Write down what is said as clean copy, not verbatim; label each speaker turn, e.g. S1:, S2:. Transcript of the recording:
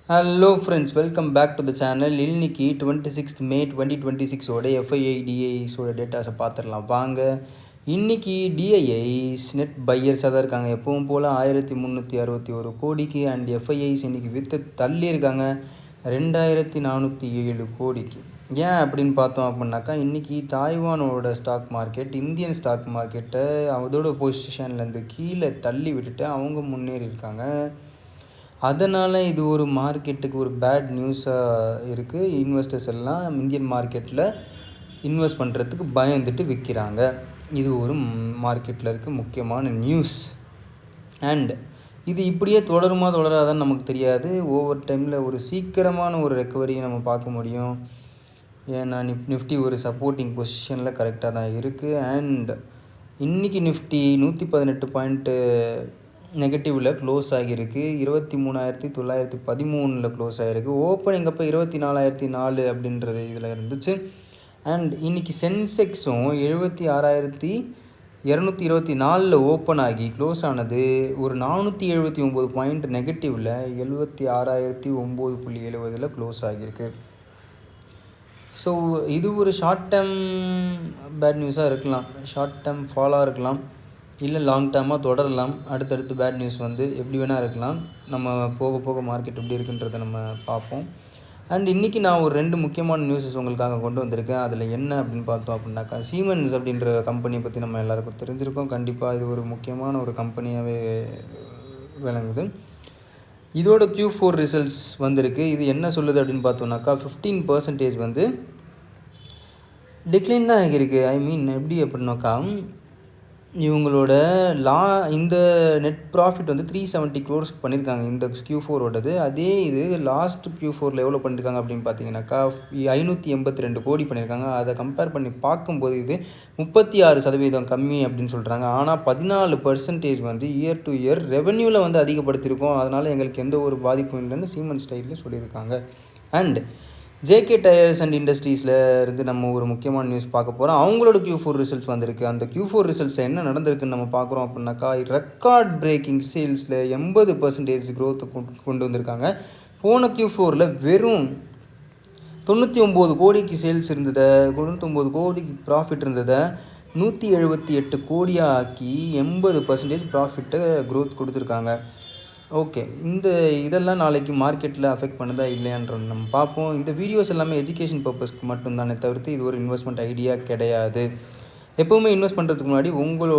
S1: Hello friends, welcome back to the channel. இன்னைக்கு 26th May 2026 எஃப்ஐஐடிஐஸோட டேட்டாஸை பார்த்துடலாம் வாங்க. இன்றைக்கி டிஐஐஸ் நெட் பையர்ஸாக தான் இருக்காங்க. எப்பவும் போல் 1361 கோடிக்கு. அண்ட் எஃப்ஐஐஸ் இன்றைக்கி விற்று தள்ளியிருக்காங்க 2407 கோடிக்கு. ஏன் அப்படின்னு பார்த்தோம் அப்படின்னாக்கா, இன்றைக்கி தாய்வானோட ஸ்டாக் மார்க்கெட் இந்தியன் ஸ்டாக் மார்க்கெட்டை அதோட பொசிஷன்லேருந்து கீழே தள்ளி விட்டுட்டு அவங்க முன்னேறி இருக்காங்க. அதனால் இது ஒரு மார்க்கெட்டுக்கு ஒரு பேட் நியூஸாக இருக்குது. இன்வெஸ்டர்ஸ் எல்லாம் இந்தியன் மார்க்கெட்டில் இன்வெஸ்ட் பண்ணுறதுக்கு பயந்துட்டு விற்கிறாங்க. இது ஒரு மார்க்கெட்டில் இருக்க முக்கியமான நியூஸ். அண்ட் இது இப்படியே தொடராதான்னு நமக்கு தெரியாது. ஓவர் டைமில் ஒரு சீக்கிரமான ஒரு ரெக்கவரியை நம்ம பார்க்க முடியும். ஏன்னா நிஃப்டி ஒரு சப்போர்ட்டிங் பொசிஷனில் கரெக்டாக தான் இருக்குது. அண்ட் இன்றைக்கி நிஃப்டி 118 பாயிண்ட்டு நெகட்டிவில் க்ளோஸ் ஆகியிருக்கு. 23,913 க்ளோஸ் ஆகிருக்கு. ஓப்பனிங் அப்போ 24,004 அப்படின்றது இதில் இருந்துச்சு. அண்ட் இன்றைக்கி சென்செக்ஸும் 76,224 ஓப்பன் ஆகி க்ளோஸ் ஆனது ஒரு 479 பாயிண்ட் நெகட்டிவில் 76,009.70 க்ளோஸ் ஆகியிருக்கு. ஸோ இது ஒரு ஷார்ட் டேர்ம் பேட் நியூஸாக இருக்கலாம், ஷார்ட் டேர்ம் ஃபாலாக இருக்கலாம், இல்லை லாங் டேர்மாக தொடரலாம். அடுத்தடுத்து பேட் நியூஸ் எப்படி வேணால் இருக்கலாம். நம்ம போக போக மார்க்கெட் எப்படி இருக்குன்றதை நம்ம பார்ப்போம். அண்ட் இன்றைக்கி நான் ஒரு 2 முக்கியமான நியூஸஸ் உங்களுக்காக கொண்டு வந்திருக்கேன். அதில் என்ன அப்படின்னு பார்த்தோம் அப்படின்னாக்கா, சீமென்ஸ் அப்படின்ற கம்பெனியை பற்றி நம்ம எல்லாருக்கும் தெரிஞ்சிருக்கோம். கண்டிப்பாக இது ஒரு முக்கியமான ஒரு கம்பெனியாகவே விளங்குது. இதோட Q4 ரிசல்ட்ஸ் வந்திருக்கு. இது என்ன சொல்லுது அப்படின்னு பார்த்தோம்னாக்கா, 15% டிக்ளைன் தான் ஆகியிருக்கு. எப்படி அப்படின்னாக்கா, இவங்களோட இந்த நெட் ப்ராஃபிட் 370 crores பண்ணியிருக்காங்க இந்த Q4ஓடது. அதே இது லாஸ்ட் Q4 எவ்வளோ பண்ணியிருக்காங்க அப்படின்னு பார்த்தீங்கன்னாக்கா 582 கோடி பண்ணியிருக்காங்க. அதை கம்பேர் பண்ணி பார்க்கும்போது இது 36% கம்மி அப்படின்னு சொல்கிறாங்க. ஆனால் 14% இயர் டு இயர் ரெவென்யூவில் அதிகப்படுத்தியிருக்கோம். அதனால் எங்களுக்கு எந்த ஒரு பாதிப்பும் இல்லைன்னு சீமென்ஸ் ஸ்டைலில் சொல்லியிருக்காங்க. அண்ட் ஜேகே டயர்ஸ் அண்ட் இண்டஸ்ட்ரீஸில் இருந்து நம்ம ஒரு முக்கியமான நியூஸ் பார்க்க போகிறோம். அவங்களோட Q4 ரிசல்ட்ஸ் வந்திருக்கு. அந்த Q4 ரிசல்ட்ஸில் என்ன நடந்திருக்குன்னு நம்ம பார்க்குறோம் அப்படின்னாக்கா, ரெக்கார்ட் பிரேக்கிங் சேல்ஸில் 80% க்ரோத்தை கொண்டு வந்திருக்காங்க. போன Q4 வெறும் 99 கோடிக்கு சேல்ஸ் இருந்ததை, 99 கோடிக்கு ப்ராஃபிட் இருந்ததை 178 கோடியாக ஆக்கி 80% ப்ராஃபிட்டை க்ரோத் கொடுத்துருக்காங்க. ஓகே, இதெல்லாம் நாளைக்கு மார்க்கெட்டில் அஃபெக்ட் பண்ணுதா இல்லையான்ற நம்ம பார்ப்போம். இந்த வீடியோஸ் எல்லாமே எஜுகேஷன் பர்பஸ்க்கு மட்டும்தானே தவிர்த்து இது ஒரு இன்வெஸ்ட்மெண்ட் ஐடியா கிடையாது. எப்போவுமே இன்வெஸ்ட் பண்ணுறதுக்கு முன்னாடி உங்களோட